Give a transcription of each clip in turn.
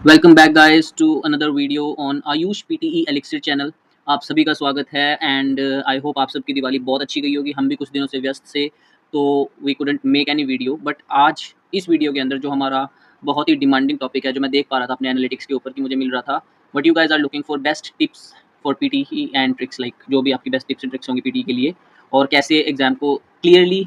Welcome back guys to another video on Ayush PTE elixir channel. आप सभी का स्वागत है एंड आई होप आप सबकी दिवाली बहुत अच्छी गई होगी। हम भी कुछ दिनों से व्यस्त थे तो we couldn't make any video, but आज इस वीडियो के अंदर जो हमारा बहुत ही डिमांडिंग टॉपिक है, जो मैं देख पा रहा था अपने एनालिटिक्स के ऊपर कि मुझे मिल रहा था, but you guys are looking for best tips for PTE and tricks, like जो भी आपकी बेस्ट टिप्स एंड ट्रिक्स होंगी पीटीई के लिए और कैसे एग्जाम को क्लियरली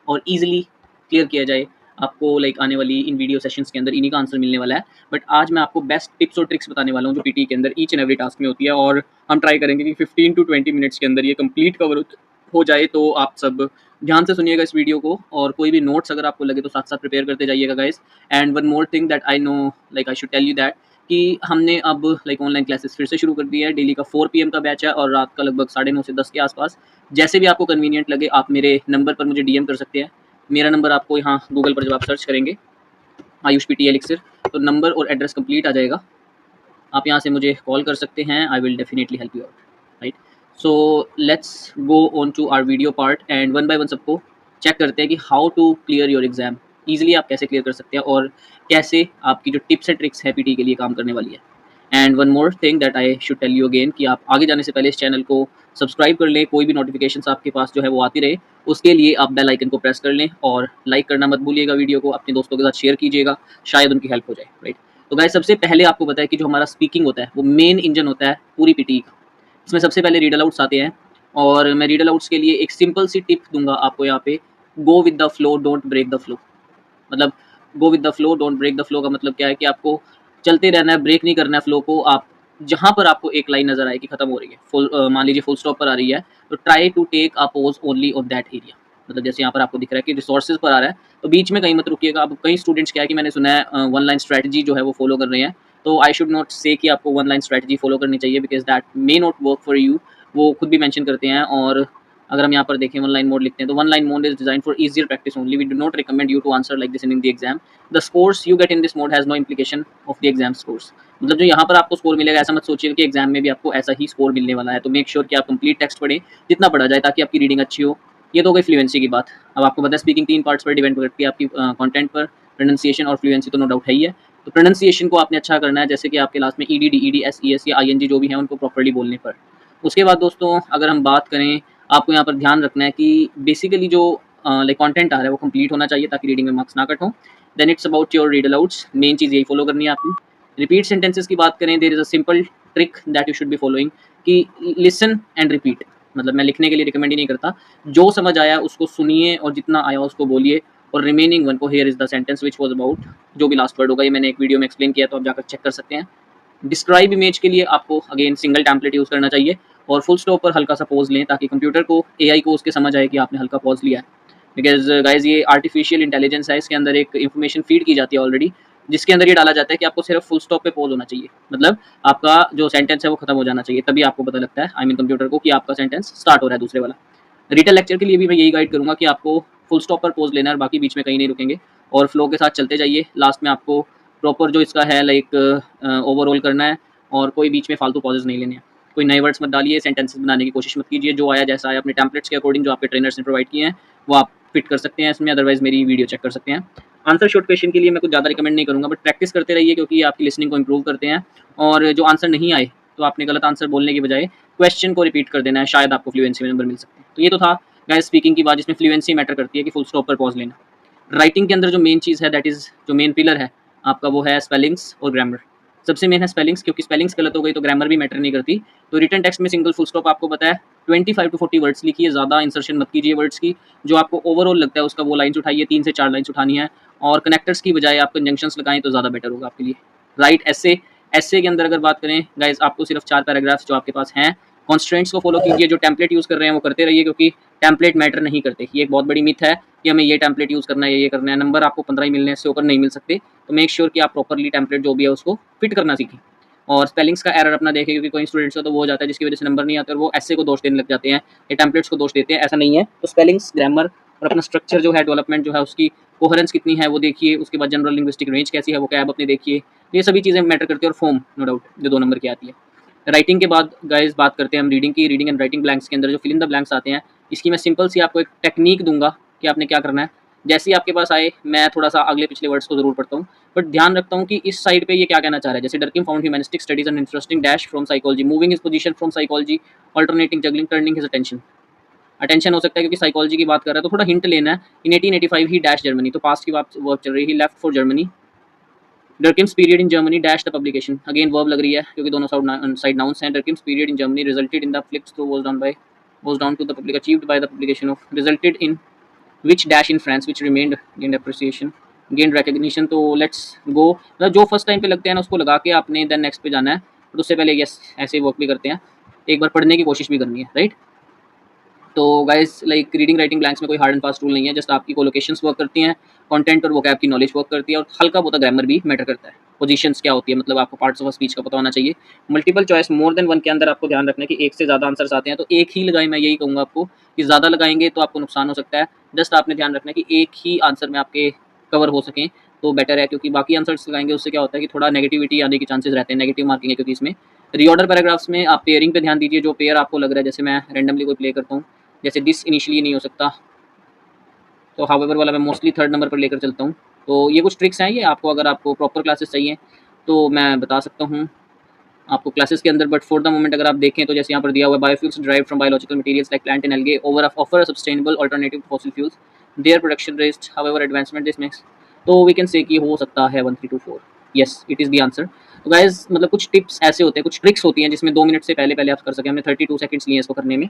और ईजिली क्लियर किया जाए। आपको लाइक आने वाली इन वीडियो सेशंस के अंदर इन्हीं का आंसर मिलने वाला है। बट आज मैं आपको बेस्ट टिप्स और ट्रिक्स बताने वाला हूँ जो पीटी के अंदर ईच एंड एवरी टास्क में होती है, और हम ट्राई करेंगे कि 15 टू 20 मिनट्स के अंदर ये कंप्लीट कवर हो जाए। तो आप सब ध्यान से सुनिएगा इस वीडियो को, और कोई भी नोट्स अगर आपको लगे तो साथ साथ प्रिपेयर करते जाइएगा guys. And one more thing that I know, like I should tell you that कि हमने अब लाइक ऑनलाइन क्लासेस फिर से शुरू कर दी है। डेली का 4 PM का बैच है और रात का लगभग 9:30 से 10 के आसपास। जैसे भी आपको कन्वीनियंट लगे आप मेरे नंबर पर मुझे डीएम कर सकते हैं। मेरा नंबर आपको यहाँ गूगल पर जब आप सर्च करेंगे आयुष पीटी एलिक्सिर तो नंबर और एड्रेस कंप्लीट आ जाएगा। आप यहाँ से मुझे कॉल कर सकते हैं। I will definitely help you out, right. So let's go on to our video part and one by one सबको चेक करते हैं कि how to clear your exam easily. आप कैसे क्लियर कर सकते हैं और कैसे आपकी जो टिप्स एंड ट्रिक्स है पीटी के लिए काम करने वाली है। And one more thing that I should tell you again कि आप आगे जाने से पहले इस चैनल को सब्सक्राइब कर लें, कोई भी नोटिफिकेशंस आपके पास जो है वो आती रहे, उसके लिए आप बेल आइकन को प्रेस कर लें और लाइक करना मत भूलिएगा। वीडियो को अपने दोस्तों के साथ शेयर कीजिएगा, शायद उनकी हेल्प हो जाए, राइट। तो गाइस सबसे पहले आपको पता है कि जो हमारा स्पीकिंग होता है वो मेन इंजन होता है पूरी पीटी का। इसमें सबसे पहले रीड अलाउट्स आते हैं, और मैं रीड अलाउट्स के लिए एक सिंपल सी टिप दूंगा आपको यहाँ पे। Go with the flow, don't break the flow. मतलब go with the flow, don't break the flow का मतलब क्या है कि आपको चलते रहना है, ब्रेक नहीं करना है फ्लो को। आप जहाँ पर आपको एक लाइन नजर आए कि खत्म हो रही है, फुल मान लीजिए फुल स्टॉप पर आ रही है, तो try to take a pause only on that area. मतलब जैसे यहाँ पर आपको दिख रहा है कि रिसोर्सेज पर आ रहा है तो बीच में कहीं मत रुकिएगा। अब कई स्टूडेंट्स क्या है कि मैंने सुना है वन लाइन स्ट्रेटजी जो है वो फॉलो कर रहे हैं, तो आई शुड नॉट से कि आपको वन लाइन स्ट्रेटजी फॉलो करनी चाहिए, because that may not work for you. वो खुद भी मेंशन करते हैं। और अगर हम यहाँ पर देखें वन लाइन मोड लिखते हैं तो one line mode is design for easier practice only, we do not recommend you to answer like this in the exam. The scores you get in this mode has no implication of the exam scores. मतलब जो यहाँ पर आपको score मिलेगा ऐसा मत सोचिएगा कि एग्जाम में भी आपको ऐसा ही स्कोर मिलने वाला है। तो मेक श्योर कि आप कंप्लीट टेक्स्ट पढ़ें जितना पढ़ा जाए, ताकि आपकी रीडिंग अच्छी हो। ये तो हो गई फ्लुएंसी की बात। अब आपको पता है स्पीकिंग 3 पार्ट्स पर डिपेंड करती है, आपकी कंटेंट पर, प्रोनाउंसिएशन और फ्लुएंसी तो नो डाउट है ही है। तो प्रोनाउंसिएशन को आपने अच्छा करना है, जैसे कि आपके लास्ट में ईडी, डीईडी, एसईएस या आईएनजी जो भी है उनको प्रॉपर्ली बोलने पर। उसके बाद दोस्तों अगर हम बात करें, आपको यहाँ पर ध्यान रखना है कि बेसिकली जो लाइक कंटेंट आ रहा है वो कंप्लीट होना चाहिए ताकि रीडिंग में मार्क्स ना कट हो। Then it's about your read alouds, main चीज़ यही फॉलो करनी है आपकी। रिपीट सेंटेंसेस की बात करें, there is a simple trick that you should be following कि लिसन एंड रिपीट। मतलब मैं लिखने के लिए रिकमेंड ही नहीं करता, जो समझ आया उसको सुनिए और जितना आया उसको बोलिए, और रिमेनिंग वन को here is the sentence which was about, जो भी लास्ट वर्ड होगा ये मैंने एक वीडियो में एक्सप्लेन किया, तो आप जाकर चेक कर सकते हैं। डिस्क्राइब इमेज के लिए आपको अगेन सिंगल टेम्पलेट यूज़ करना चाहिए, और फुल स्टॉप पर हल्का सा पॉज लें ताकि कंप्यूटर को, एआई को उसके समझ आए कि आपने हल्का पॉज लिया है। बिकॉज गाइज ये आर्टिफिशियल इंटेलिजेंस है, इसके अंदर एक इन्फॉर्मेशन फीड की जाती है ऑलरेडी, जिसके अंदर ये डाला जाता है कि आपको सिर्फ फुल स्टॉप पे पॉज होना चाहिए। मतलब आपका जो सेंटेंस है वो खत्म हो जाना चाहिए, तभी आपको पता लगता है आई मीन कंप्यूटर को कि आपका सेंटेंस स्टार्ट हो रहा है दूसरे वाला। रिटन लेक्चर के लिए भी मैं यही गाइड करूंगा कि आपको फुल स्टॉप पर पॉज लेना है और बाकी बीच में कहीं नहीं रुकेंगे, और फ्लो के साथ चलते जाइए। लास्ट में आपको प्रॉपर जो इसका है लाइक ओवरऑल करना है, और कोई बीच में फालतू पॉजेज नहीं लेने हैं। कोई नए वर्ड्स मत डालिए, सेंटेंसेस बनाने की कोशिश मत कीजिए, जो आया जैसा आया अपने टेम्पलेट्स के अकॉर्डिंग जो आपके ट्रेनर्स ने प्रोवाइड किए हैं वो आप फिट कर सकते हैं इसमें, अदरवाइज मेरी वीडियो चेक कर सकते हैं। आंसर शॉर्ट क्वेश्चन के लिए मैं कुछ ज़्यादा रिकमेंड नहीं करूँगा, बट प्रैक्टिस करते रहिए क्योंकि ये आपकी लिसनिंग को इंप्रूव करते हैं। और जो आंसर नहीं आए तो आपने गलत आंसर बोलने की बजाय क्वेश्चन को रिपीट कर देना है, शायद आपको फ्लुएंसी में नंबर मिल सकते हैं। तो ये तो था गाइस स्पीकिंग की बात, जिसमें फ्लुएंसी मैटर करती है कि फुल स्टॉप पर पॉज लेना। राइटिंग के अंदर जो मेन चीज़ है, दैट इज़ जो मेन पिलर है आपका, वो है स्पेलिंग्स और ग्रामर। सबसे मेन है स्पेलिंग्स, क्योंकि स्पेलिंग्स गलत हो गई तो ग्रामर भी मैटर नहीं करती। तो रिटन टेक्स्ट में सिंगल फुल स्टॉप आपको पता है 25 टू 40 वर्ड्स लिखिए, ज़्यादा इंसर्शन मत कीजिए वर्ड्स की। जो आपको ओवरऑल लगता है उसका वो लाइन्स उठाइए, 3 से 4 लाइन्स उठानी है, और कनेक्टर्स की बजाय आप कंजंक्शंस लगाएं तो ज़्यादा बेटर होगा आपके लिए। राइट एसे, एसे के अंदर अगर बात करें गाइस, आपको सिर्फ 4 पैराग्राफ्स जो आपके पास हैं, कॉन्स्ट्रेंट्स को फॉलो कीजिए। जो टेम्पलेट यूज़ कर रहे हैं वो करते रहिए, क्योंकि टेम्पलेट मैटर नहीं करते। ये एक बहुत बड़ी मिथ है कि हमें ये टेम्पलेट यूज़ करना है, ये करना है, नंबर आपको 15 ही मिलने हैं, इससे ऊपर नहीं मिल सकते। तो मेक श्योर कि आप प्रॉपरली टेम्पलेट जो भी है उसको फिट करना सीखें, और स्पेलिंग्स का एरर अपना देखें, क्योंकि कोई स्टूडेंट्स का तो वो हो जाता है जिसकी वजह से नंबर नहीं आते और वो ऐसे को दोष देने लग जाते हैं, ये टेम्पलेट्स को दोष देते हैं। ऐसा नहीं है। तो स्पेलिंग्स, ग्रामर और अपना स्ट्रक्चर जो है, डेवलपमेंट जो है, उसकी कोहरेंस कितनी है वो देखिए। उसके बाद जनरल लिंग्विस्टिक रेंज कैसी है वो क्या है अपने देखिए। ये सभी चीज़ें मैटर करती है, और फॉर्म नो डाउट जो 2 नंबर की आती है। राइटिंग के बाद गाइस बात करते हैं हम रीडिंग की। रीडिंग एंड राइटिंग ब्लैंक्स के अंदर जो फिल इन द ब्लैंक्स आते हैं, इसकी मैं सिंपल सी आपको एक टेक्निक दूंगा कि आपने क्या करना है। जैसे ही आपके पास आए मैं थोड़ा सा अगले पिछले वर्ड्स को जरूर पढ़ता हूँ, बट ध्यान रखता हूँ कि इस साइड पे ये क्या कहना चाह रहा है। जैसे Durkheim found humanistic studies and interesting dash from psychology, moving his position from psychology, alternating juggling turning his attention. Attention हो सकता है क्योंकि साइकोलॉजी की बात कर रहा है, तो थोड़ा हिंट लेना है। इन 1885 ही डैश जर्मनी, तो पास्ट की बात वर्ब चल रही है, he left for Germany. Durkheim's period in Germany dash the publication, again verb लग रही है क्योंकि दोनों साइड नाउंस हैं। Durkheim's period in Germany resulted in the flips through was down to the public achieved by the publication of resulted in which dash in France which remained gained appreciation gained recognition। तो let's go, मतलब जो first time पे लगते हैं ना उसको लगा के आपने देन नेक्स्ट पे जाना है, बट उससे पहले यस ऐसे वर्क भी करते हैं, एक बार पढ़ने की कोशिश भी करनी है, राइट। तो guys like reading writing blanks में कोई हार्ड एंड फास्ट रूल नहीं है, जस्ट आपकी कोलोकेशंस वर्क करती हैं, कंटेंट और वोकैब की नॉलेज वर्क करती है, और हल्का बहुत ग्रामर भी मैटर करता है। पोजीशंस क्या होती है, मतलब आपको पार्ट्स ऑफ स्पीच का पता होना चाहिए। Multiple choice more than one के अंदर आपको ध्यान रखना है कि एक से ज़्यादा आंसर्स आते हैं, तो एक ही लगाएं, मैं यही कहूँगा आपको कि ज़्यादा लगाएंगे तो आपको नुकसान हो सकता है। जस्ट आपने ध्यान रखना है कि एक ही आंसर में आपके कवर हो सकें तो बेटर है, क्योंकि बाकी आंसर्स लगाएंगे उससे क्या होता है कि थोड़ा नेगेटिविटी आने के चांसेस रहते हैं, नेगेटिव मार्किंग है क्योंकि इसमें। रीऑर्डर पैराग्राफ्स में आप पेयरिंग पे ध्यान दीजिए, जो पेयर आपको लग रहा है, जैसे मैं रैंडमली कोई प्ले करता हूँ, जैसे दिस इनिशियली नहीं हो सकता, तो हाउएवर वाला मैं मोस्टली थर्ड नंबर पर लेकर चलता हूँ। तो ये कुछ ट्रिक्स हैं, ये आपको अगर आपको प्रॉपर क्लासेस चाहिए तो मैं बता सकता हूँ आपको क्लासेस के अंदर, बट फॉर द मोमेंट अगर आप देखें तो जैसे यहाँ पर दिया हुआ है, biofuels drive from biological materials like plant and algae offer a sustainable alternative fossil fuels, their production rest however advancement this makes, तो वी कैन से कि हो सकता है 1324, yes it is the answer. तो गाइज मतलब कुछ tips ऐसे होते हैं, कुछ ट्रिक्स होती हैं जिसमें 2 मिनट से पहले पहले आप कर सकें, हमने 32 सेकंड्स लिए इसको करने में।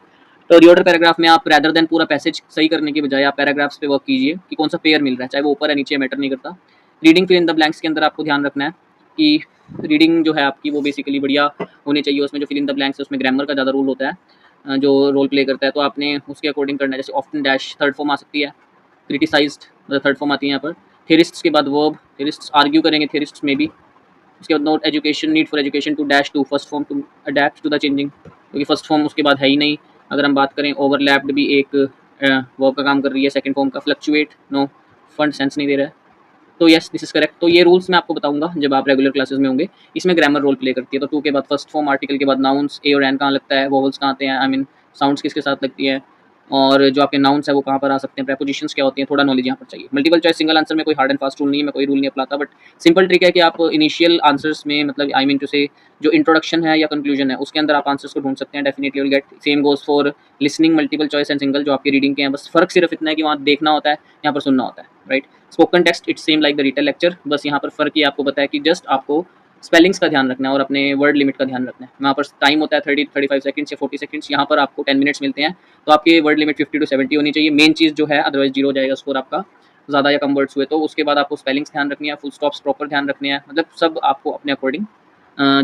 तो रिऑर्डर पैराग्राफ में आप रैदर देन पूरा पैसेज सही करने के बजाय आप पैराग्राफ्स पे वर्क कीजिए कि कौन सा पेयर मिल रहा है, चाहे वो ऊपर है नीचे मैटर नहीं करता। Reading fill in the blanks के अंदर आपको ध्यान रखना है कि रीडिंग जो है आपकी वो बेसिकली बढ़िया होनी चाहिए, उसमें जो फिल इन द ब्लैंक्स है उसमें ग्रामर का ज़्यादा रूल होता है, जो रोल प्ले करता है, तो आपने उसके अकॉर्डिंग करना है। जैसे ऑफ्टन डैश थर्ड फॉर्म आ सकती है, क्रिटिसाइज्ड मतलब थर्ड फॉर्म आती है यहाँ पर, थेरिस्ट्स के बाद वर्ब, थेरिस्ट्स आर्ग्यू करेंगे, थेरिस्ट्स में भी। उसके बाद note education, need for education to dash to first form to adapt to the changing, क्योंकि फर्स्ट फॉर्म उसके बाद है ही नहीं। अगर हम बात करें ओवरलैप्ड भी एक वर्ब का काम कर रही है, सेकंड फॉर्म का फ्लक्चुएट नो फंड सेंस नहीं दे रहा है, तो यस दिस इज करेक्ट। तो ये रूल्स मैं आपको बताऊंगा जब आप रेगुलर क्लासेस में होंगे। इसमें ग्रामर रोल प्ले करती है, तो टू के बाद फर्स्ट फॉर्म आर्टिकल के बाद नाउन्स, ए और एन कहाँ लगता है, वोवल्स कहाँ आते हैं, आई मीन साउंड्स किसके साथ लगती है, और जो आपके नाउन्स है वो कहाँ पर आ सकते हैं, प्रेपोजिशंस क्या होती हैं, थोड़ा नॉलेज यहाँ पर चाहिए। मल्टीपल चॉइस सिंगल आंसर में कोई हार्ड एंड फास्ट रूल नहीं है, मैं कोई रूल नहीं अपनाता, बट सिंपल ट्रिक है कि आप इनिशियल आंसर्स में मतलब आई मीन टू से जो इंट्रोडक्शन है या कंक्लूजन है उसके अंदर आप आंसर्स को ढूंढ सकते हैं, definitely will get. Same goes for listening, multiple choice and single जो आपकी रीडिंग के हैं, बस फर्क सिर्फ इतना है कि वहाँ देखना होता है, यहाँ पर सुनना होता है, right. Spoken text it's same like the written lecture, बस यहाँ पर फर्क ये आपको पता है कि जस्ट आपको स्पेलिंग्स का ध्यान रखना है और अपने वर्ड लिमिट का ध्यान रखना है। वहाँ पर टाइम होता है 30-35 सेकंड्स या 40 सेकंड्स, यहाँ पर आपको 10 मिनट्स मिलते हैं, तो आपकी वर्ड लिमिट 50 to 70 होनी चाहिए, मेन चीज़ जो है, अदरवाइज जीरो हो जाएगा स्कोर आपका, ज़्यादा या कम वर्ड्स हुए तो। उसके बाद आपको स्पेलिंग्स ध्यान रखनी है, फुल स्टॉप्स प्रॉपर ध्यान रखने हैं, मतलब सब आपको अपने अकॉर्डिंग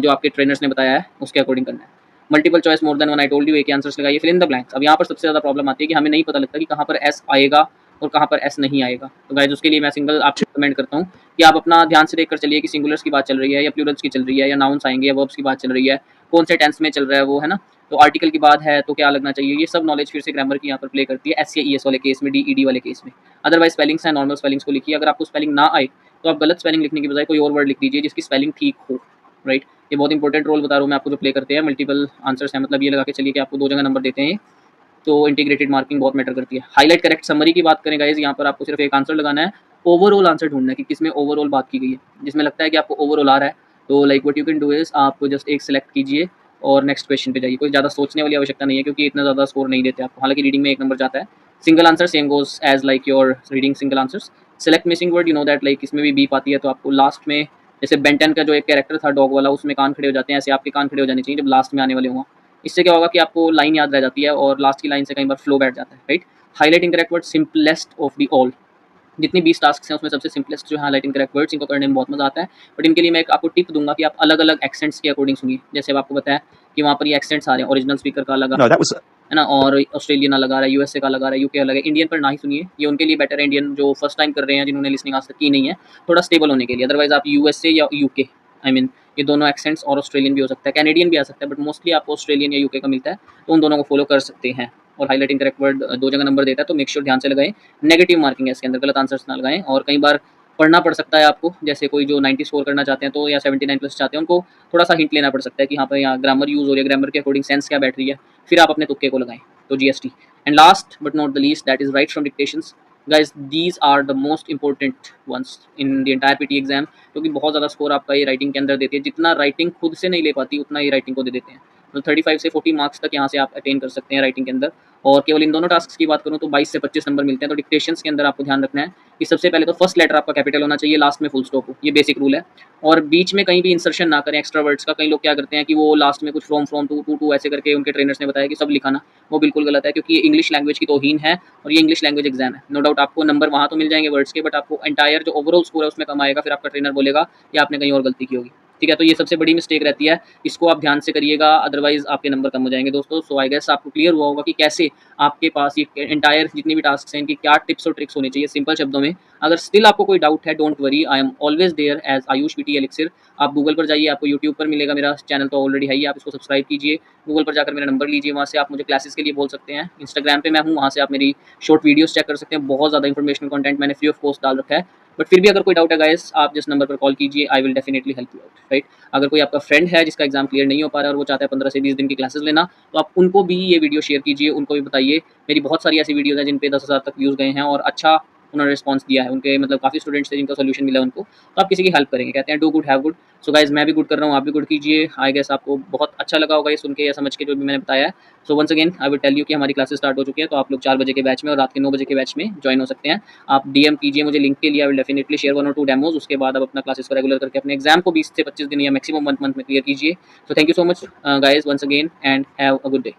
जो आपके ट्रेनर्स ने बताया है उसके अकॉर्डिंग करना है। Multiple choice more than one, I told you, एक आंसर्स लगाइए, फिल इन द ब्लैंक्स। अब यहाँ पर सबसे ज़्यादा प्रॉब्लम आती है कि हमें नहीं पता लगता कि कहाँ पर एस आएगा और कहाँ पर एस नहीं आएगा, तो गाइज उसके लिए मैं सिंगल आपको रिकमेंड करता हूँ कि आप अपना ध्यान से देखकर चलिए कि सिंगुलर्स की बात चल रही है या प्लूरल्स की चल रही है या नाउन्स आएंगे या वर्ब्स की बात चल रही है, कौन से टेंस में चल रहा है वो, है ना। तो आर्टिकल की बात है तो क्या लगना चाहिए, ये सब नॉलेज फिर से ग्रामर की यहाँ पर प्ले करती है, एस या ई एस वाले केस में, डी ई डी वाले केस में। अदरवाइज स्पेलिंग्स है, नॉर्मल स्पेलिंग्स को लिखिए, अगर आपको स्पेलिंग ना आए तो आप गलत स्पेलिंग लिखने की बजाय कोई और वर्ड लिख दीजिए जिसकी स्पेलिंग ठीक हो, राइट। ये बहुत इंपॉर्टेंट रोल बता रहा हूँ मैं आपको जो प्ले करते हैं। मल्टीपल आंसर्स हैं, मतलब ये लगा के चलिए कि आपको 2 जगह नंबर देते हैं, तो इंटीग्रेटेड मार्किंग बहुत मैटर करती है। हाईलाइट करेक्ट समरी की बात करें गाइज, यहाँ पर आपको सिर्फ एक आंसर लगाना है, ओवरऑल आंसर ढूंढना है कि किसमें ओवरऑल बात की गई है, जिसमें लगता है कि आपको ओवरऑल आ रहा है, तो like what you can do is आप जस्ट एक सिलेक्ट कीजिए और नेक्स्ट क्वेश्चन पे जाइए। कोई ज़्यादा सोचने वाली आवश्यकता नहीं है क्योंकि इतना ज़्यादा स्कोर नहीं देते आपको, हालांकि रीडिंग में 1 नंबर जाता है। Single answer same goes as like your reading single answers. Select missing word, you know that, like इसमें भी बीप आती है, तो आपको लास्ट में, जैसे बेंटन का जो एक कैरेक्टर था डॉग वाला, उसमें कान खड़े हो जाते हैं, ऐसे आपके कान खड़े हो जाने चाहिए जब लास्ट में आने वाले हों। इससे क्या होगा कि आपको लाइन याद रह जाती है और लास्ट की लाइन से कई बार फ्लो बैठ जाता है, right. Highlighting correct word, simplest of the all, जितनी 20 टास्क हैं उसमें सबसे सिंपलेस्ट जो है हाईलाइटिंग करेक्ट वर्ड्स, इनको करने में बहुत मजा आता है। बट इनके लिए मैं एक आपको टिप दूंगा कि आप अलग अलग एक्सेंट्स के अकॉर्डिंग सुनिए। जैसे अब आपको बताया कि वहाँ पर ये एक्सेंट्स आ रहे हैं, ओरिजिनल स्पीकर का अलग है ना, और ऑस्ट्रेलियन अलग आ रहा है, यूएसए का अलग आ रहा है, यूके अलग है, इंडियन पर ना ही सुनिए, ये उनके लिए बेटर है, इंडियन जो फर्स्ट टाइम कर रहे हैं, जिन्होंने लिसनिंग आज तक की नहीं है, थोड़ा स्टेबल होने के लिए। अदरवाइज आप यूएसए या यूके, आई मीन ये दोनों एक्सेंट्स, और ऑस्ट्रेलियन भी हो सकता है, कैनेडियन भी आ सकता है, बट मोस्टली आपको ऑस्ट्रेलियन या यूके का मिलता है, तो उन दोनों को फॉलो कर सकते हैं। और हाईलाइटिंग करेक्ट वर्ड 2 जगह नंबर देता है, तो मेक श्योर ध्यान से लगाएं, नेगेटिव मार्किंग है इसके अंदर, गलत आंसर्स ना लगाएं। और कई बार पढ़ना पड़ सकता है आपको, जैसे कोई जो 90 स्कोर करना चाहते हैं तो, या 79 प्लस चाहते हैं, उनको थोड़ा सा हिंट लेना पड़ सकता है कि यहाँ पर यहाँ ग्रामर यूज़ हो रही है, ग्रामर के अकॉर्डिंग सेंस क्या बैठ रही है, फिर आप अपने तुक्के को लगाएं, तो GST. And last but not the least, that is write from dictations. Guys these are the most important ones in the entire PT exam, क्योंकि बहुत ज़्यादा स्कोर आपका ये राइटिंग के अंदर देती है। जितना राइटिंग खुद से नहीं ले पाती उतना ये राइटिंग को दे देते हैं। तो 35 से 40 मार्क्स तक यहाँ से आप अटेन कर सकते हैं राइटिंग के अंदर। और केवल इन दोनों टास्क की बात करूँ तो 22 से 25 नंबर मिलते हैं। तो डिक्टेशंस के अंदर आपको ध्यान रखना है कि सबसे पहले तो फर्स्ट लेटर आपका कैपिटल होना चाहिए, लास्ट में फुल स्टॉप हो, ये बेसिक रूल है। और बीच में कहीं भी इंसर्शन ना करें एक्स्ट्रा वर्ड्स का। कई लोग क्या करते हैं कि वो लास्ट में कुछ फ्रॉम टू ऐसे करके उनके ट्रेनर्स ने बताया कि सब लिखाना, वो बिल्कुल गलत है, क्योंकि ये इंग्लिश लैंग्वेज की तौहीन है और ये इंग्लिश लैंग्वेज एग्जाम है। नो डाउट आपको नंबर वहाँ तो मिल जाएंगे वर्ड्स के, बट आपको एंटायर जो ओवरऑल स्कोर है उसमें कम आएगा। फिर आपका ट्रेनर बोलेगा कि आपने कहीं और गलती की होगी। ठीक है, तो ये सबसे बड़ी मिस्टेक रहती है, इसको आप ध्यान से करिएगा, अदरवाइज आपके नंबर कम हो जाएंगे दोस्तों। सो आई गेस आपको क्लियर हुआ होगा कि कैसे आपके पास ये एंटायर जितनी भी टास्क हैं इनकी क्या टिप्स और ट्रिक्स होनी चाहिए सिंपल शब्दों में। अगर स्टिल आपको कोई डाउट है, don't worry, I am always there as Ayush PT Elixir. आप गूगल पर जाइए, आपको यूट्यूब पर मिलेगा, मेरा चैनल तो ऑलरेडी है ही, आप इसको सब्सक्राइब कीजिए। गूगल पर जाकर मेरा नंबर लीजिए, वहाँ से आप मुझे क्लासेस के लिए बोल सकते हैं। इंस्टाग्राम पे मैं हूँ, वहाँ से आप मेरी शॉर्ट वीडियोस चेक कर सकते हैं। बहुत ज़्यादा इंफॉर्मेशनल कंटेंट मैंने फ्री ऑफ कॉस्ट डाल रखा है। बट फिर भी अगर कोई डाउट है गाइस, आप जिस नंबर पर कॉल कीजिए, आई will definitely help you out, right. अगर कोई आपका फ्रेंड है जिसका एग्जाम क्लियर नहीं हो पा रहा है और वो चाहता है 15 से 20 दिन की क्लासेस लेना, तो आप उनको भी ये वीडियो शेयर कीजिए, उनको भी बताइए। मेरी बहुत सारी ऐसी वीडियोज़ हैं जिन पे 10,000 तक व्यूज़ गए हैं और अच्छा उन्होंने रिस्पॉन्स दिया है। उनके मतलब काफ़ी स्टूडेंट्स थे जिनका सोल्यूशन मिला उनको। तो आप किसी की हेल्प करेंगे, कहते हैं do good have good. So guys मैं भी गुड कर रहा हूँ, आप भी गुड कीजिए। आई गेस आपको बहुत अच्छा लगा होगा ये सुन के या समझ के जो भी मैंने बताया है। So once again I will tell you कि हमारी क्लासेस स्टार्ट हो चुकी है, तो आप लोग 4 बजे के बैच में और रात के 9 बजे के बैच में ज्वाइन हो सकते हैं। आप डीएम कीजिए मुझे लिंक के लिए, आई विल डेफिनेटली शेयर 1 और 2 डेमोज। उसके बाद आप अपना क्लासेस को रेगुलर करके अपने एग्जाम को 20 से 25 दिन या मैक्सिमम मंथ में क्लियर कीजिए। So thank you so much guys once again and have a good day.